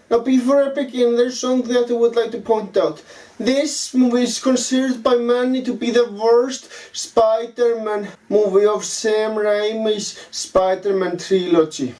Now before I begin, there's something that I would like to point out. This movie is considered by many to be the worst Spider-Man movie of Sam Raimi's Spider-Man trilogy.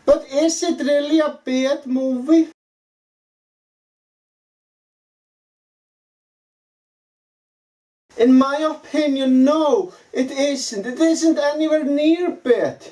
But is it really a bad movie? In my opinion, no, it isn't. It isn't anywhere near bad.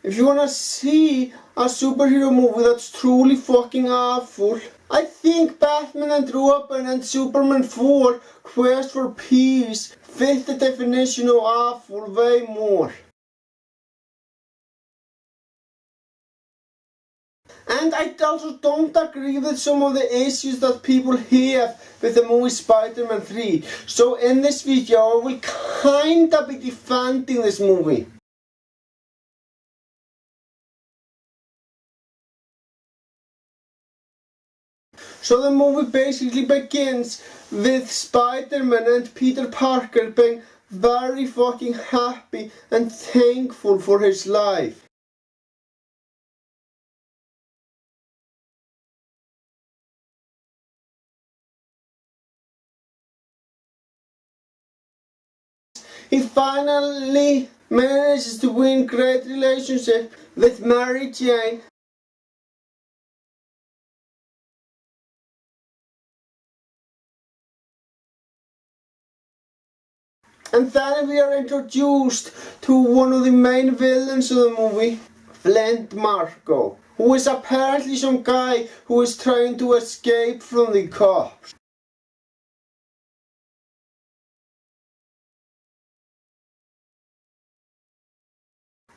If you wanna see a superhero movie that's truly fucking awful, I think Batman and Robin and Superman 4 Quest for Peace fit the definition of awful way more. And I also don't agree with some of the issues that people have with the movie Spider-Man 3. So in this video I will kinda be defending this movie. So the movie basically begins with Spider-Man and Peter Parker being very fucking happy and thankful for his life. He finally manages to win great relationship with Mary Jane. And then we are introduced to one of the main villains of the movie, Flint Marko, who is apparently some guy who is trying to escape from the cops.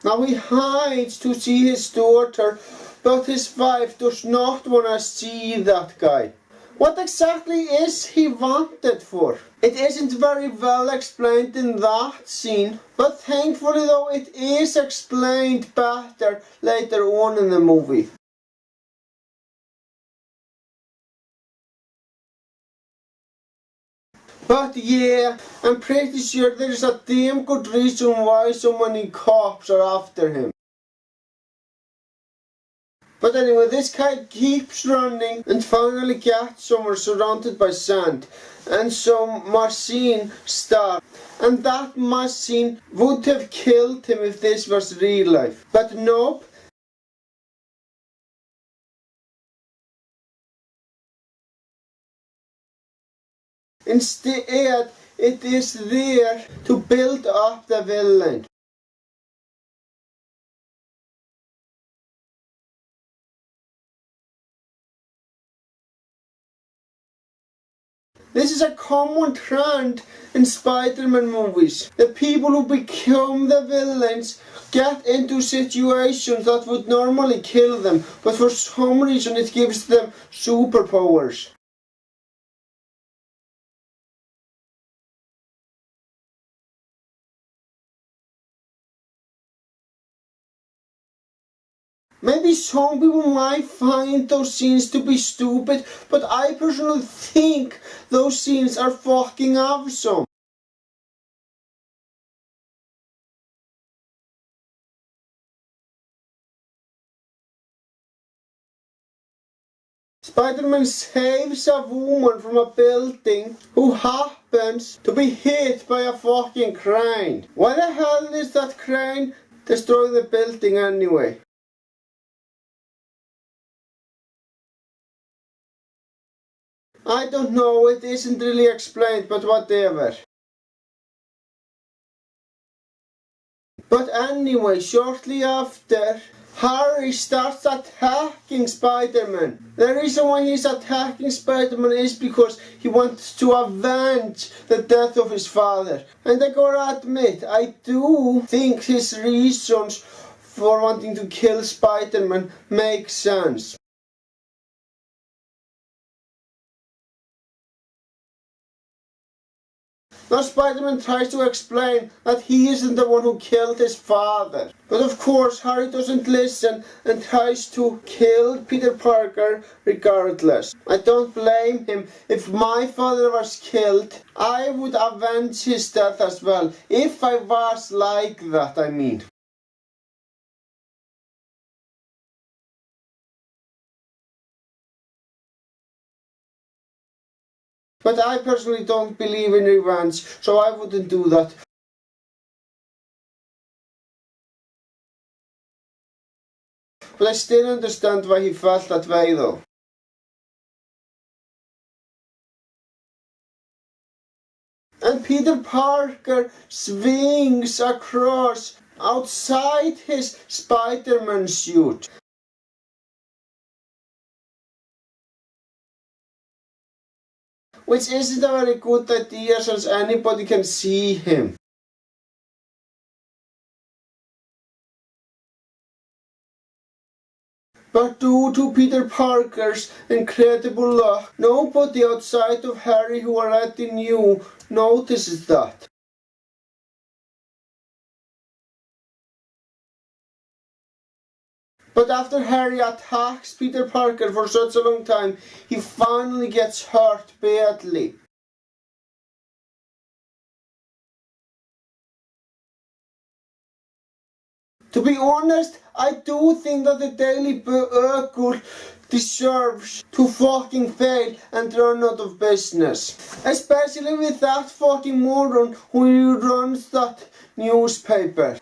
Now he hides to see his daughter, but his wife does not want to see that guy. What exactly is he wanted for? It isn't very well explained in that scene, but thankfully though it is explained better later on in the movie. But yeah, I'm pretty sure there's a damn good reason why so many cops are after him. But anyway, this guy keeps running and finally gets somewhere surrounded by sand and some machine stuff. And that machine would have killed him if this was real life. But nope. Instead, it is there to build up the villain. This is a common trend in Spider-Man movies. The people who become the villains get into situations that would normally kill them, but for some reason it gives them superpowers. Maybe some people might find those scenes to be stupid, but I personally think those scenes are fucking awesome. Spider-Man saves a woman from a building who happens to be hit by a fucking crane. Why the hell is that crane destroying the building anyway? I don't know, it isn't really explained, but whatever. But anyway, shortly after, Harry starts attacking Spider-Man. The reason why he's attacking Spider-Man is because he wants to avenge the death of his father. And I gotta admit, I do think his reasons for wanting to kill Spider-Man make sense. Now Spider-Man tries to explain that he isn't the one who killed his father. But of course Harry doesn't listen and tries to kill Peter Parker regardless. I don't blame him. If my father was killed, I would avenge his death as well. If I was like that, I mean. But I personally don't believe in revenge, so I wouldn't do that. But I still understand why he felt that way though. And Peter Parker swings across outside his Spider-Man suit. Which isn't a very good idea since anybody can see him. But due to Peter Parker's incredible luck, nobody outside of Harry who already knew notices that. But after Harry attacks Peter Parker for such a long time, he finally gets hurt badly. To be honest, I do think that the Daily Bugle deserves to fucking fail and run out of business. Especially with that fucking moron who runs that newspaper.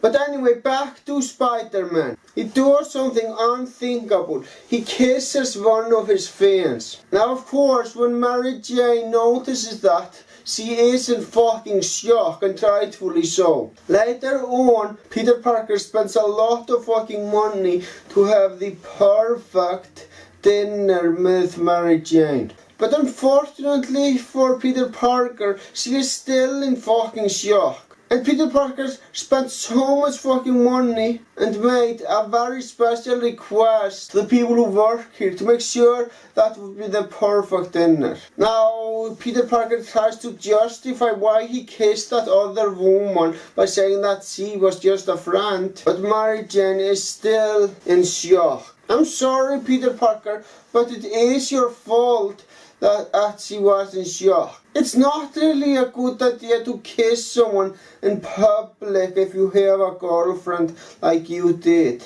But anyway, back to Spider-Man. He does something unthinkable. He kisses one of his fans. Now of course, when Mary Jane notices that, she is in fucking shock, and rightfully so. Later on, Peter Parker spends a lot of fucking money to have the perfect dinner with Mary Jane. But unfortunately for Peter Parker, she is still in fucking shock. And Peter Parker spent so much fucking money and made a very special request to the people who work here to make sure that would be the perfect dinner. Now, Peter Parker tries to justify why he kissed that other woman by saying that she was just a friend. But Mary Jane is still in shock. I'm sorry, Peter Parker, but it is your fault that she was in shock. It's not really a good idea to kiss someone in public if you have a girlfriend like you did.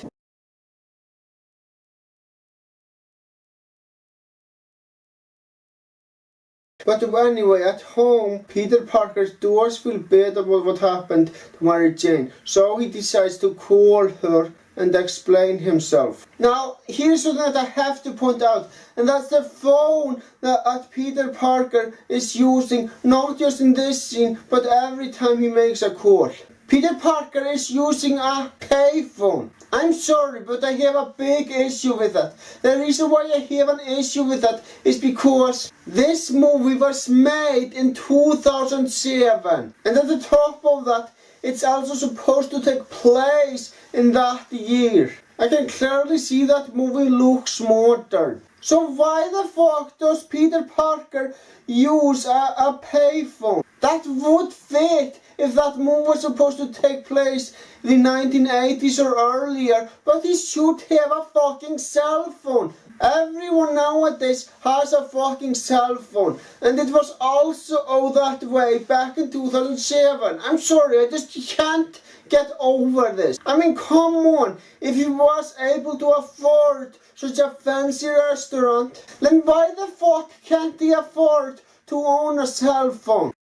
But anyway, at home, Peter Parker does feel bad about what happened to Mary Jane, so he decides to call her and explain himself. Now, here's something that I have to point out, and that's the phone that Peter Parker is using, not just in this scene, but every time he makes a call. Peter Parker is using a payphone. I'm sorry, but I have a big issue with that. The reason why I have an issue with that is because this movie was made in 2007. And at the top of that, it's also supposed to take place in that year. I can clearly see that movie looks modern. So why the fuck does Peter Parker use a payphone? That would fit if that movie was supposed to take place in the 1980s or earlier, but he should have a fucking cell phone. Everyone nowadays has a fucking cell phone, and it was also that way back in 2007. I'm sorry, I just can't get over this. I mean, come on, if he was able to afford such a fancy restaurant, then why the fuck can't he afford to own a cell phone?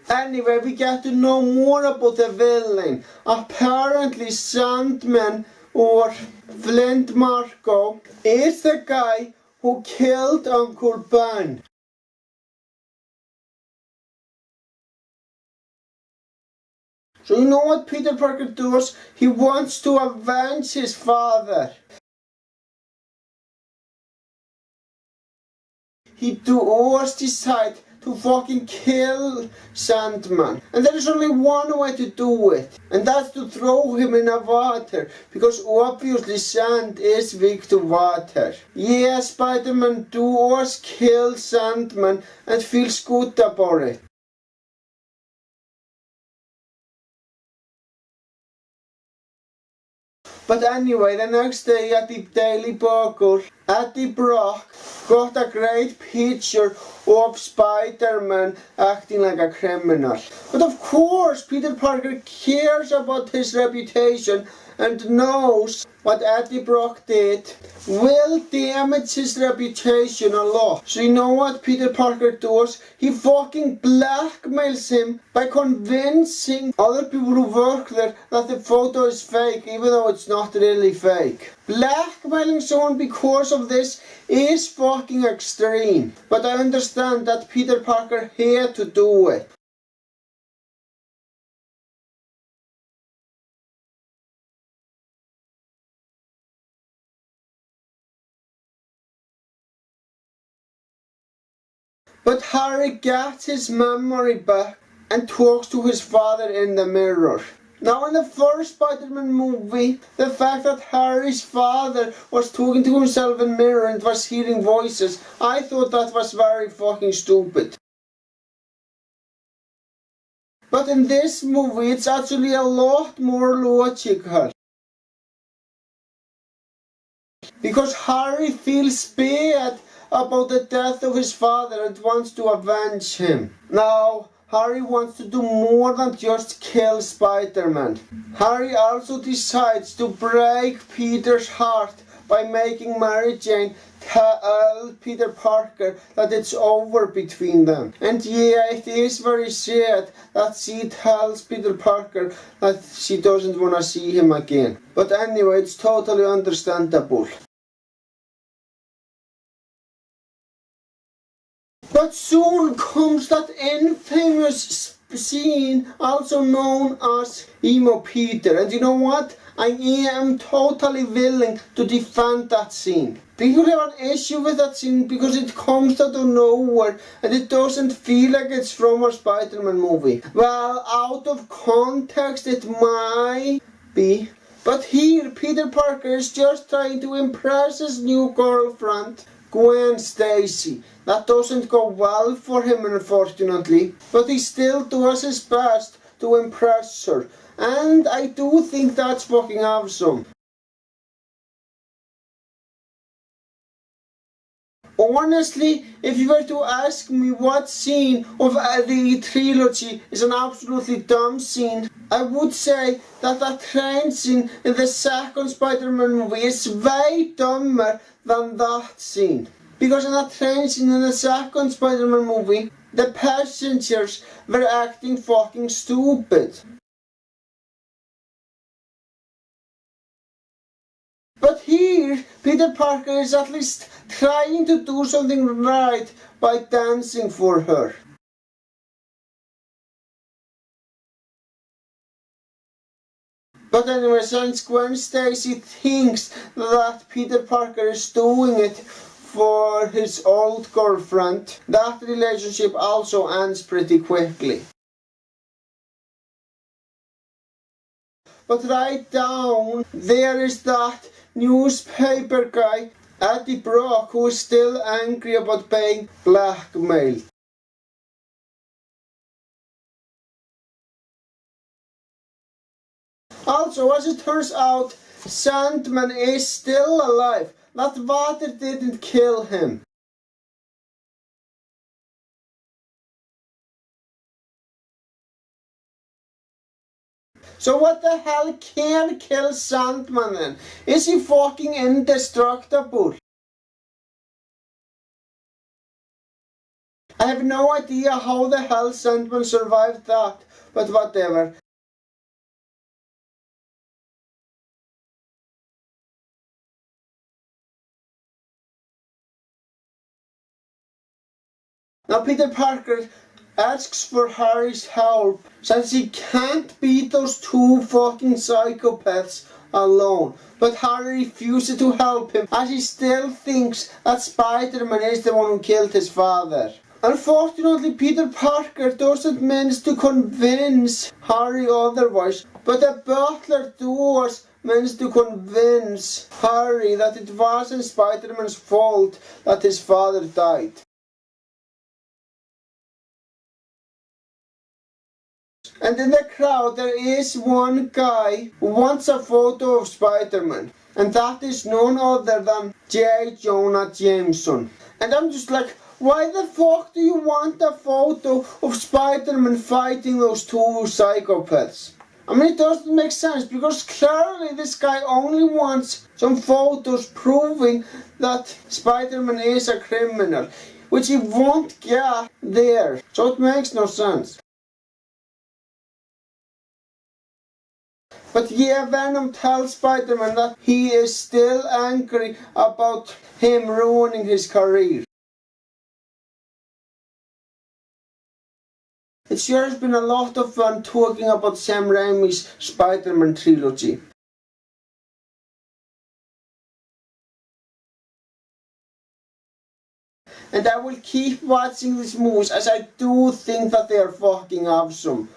Anyway, we get to know more about the villain. Apparently Sandman, or Flint Marko, is the guy who killed Uncle Ben. So you know what Peter Parker does? He wants to avenge his father. He does decide to fucking kill Sandman. And there is only one way to do it. And that's to throw him in the water. Because obviously sand is weak to water. Yeah, Spider-Man does kill Sandman and feels good about it. But anyway, the next day at the Daily Bugle, Eddie Brock got a great picture of Spider-Man acting like a criminal. But of course, Peter Parker cares about his reputation and knows what Eddie Brock did will damage his reputation a lot. So you know what Peter Parker does? He fucking blackmails him by convincing other people who work there that the photo is fake, even though it's not really fake. Blackmailing someone because of this is fucking extreme. But I understand that Peter Parker had to do it. But Harry gets his memory back and talks to his father in the mirror. Now in the first Spider-Man movie, the fact that Harry's father was talking to himself in the mirror and was hearing voices, I thought that was very fucking stupid. But in this movie, it's actually a lot more logical. Because Harry feels bad about the death of his father and wants to avenge him. Now, Harry wants to do more than just kill Spider-Man. Harry also decides to break Peter's heart by making Mary Jane tell Peter Parker that it's over between them. And yeah, it is very sad that she tells Peter Parker that she doesn't want to see him again. But anyway, it's totally understandable. But soon comes that infamous scene, also known as Emo Peter. And you know what? I am totally willing to defend that scene. People have an issue with that scene because it comes out of nowhere and it doesn't feel like it's from a Spider-Man movie. Well, out of context it might be. But here, Peter Parker is just trying to impress his new girlfriend, Gwen Stacy. That doesn't go well for him, unfortunately, but he still does his best to impress her, and I do think that's fucking awesome. Honestly, if you were to ask me what scene of the trilogy is an absolutely dumb scene, I would say that that train scene in the second Spider-Man movie is way dumber than that scene. Because in that train scene in the second Spider-Man movie, the passengers were acting fucking stupid. But here, Peter Parker is at least trying to do something right by dancing for her. But anyway, since Gwen Stacy thinks that Peter Parker is doing it for his old girlfriend, that relationship also ends pretty quickly. But right down there is that newspaper guy, Eddie Brock, who is still angry about being blackmailed. Also, as it turns out, Sandman is still alive. That water didn't kill him. So what the hell can kill Sandman then? Is he fucking indestructible? I have no idea how the hell Sandman survived that, but whatever. Now Peter Parker asks for Harry's help since he can't beat those two fucking psychopaths alone. But Harry refuses to help him as he still thinks that Spider-Man is the one who killed his father. Unfortunately, Peter Parker doesn't manage to convince Harry otherwise, but the butler does manage to convince Harry that it wasn't Spider-Man's fault that his father died. And in the crowd there is one guy who wants a photo of Spider-Man, and that is none other than J. Jonah Jameson. And I'm just like, why the fuck do you want a photo of Spider-Man fighting those two psychopaths? I mean, it doesn't make sense because clearly this guy only wants some photos proving that Spider-Man is a criminal, which he won't get there. So it makes no sense. But yeah, Venom tells Spider-Man that he is still angry about him ruining his career. It sure has been a lot of fun talking about Sam Raimi's Spider-Man trilogy. And I will keep watching these movies as I do think that they are fucking awesome.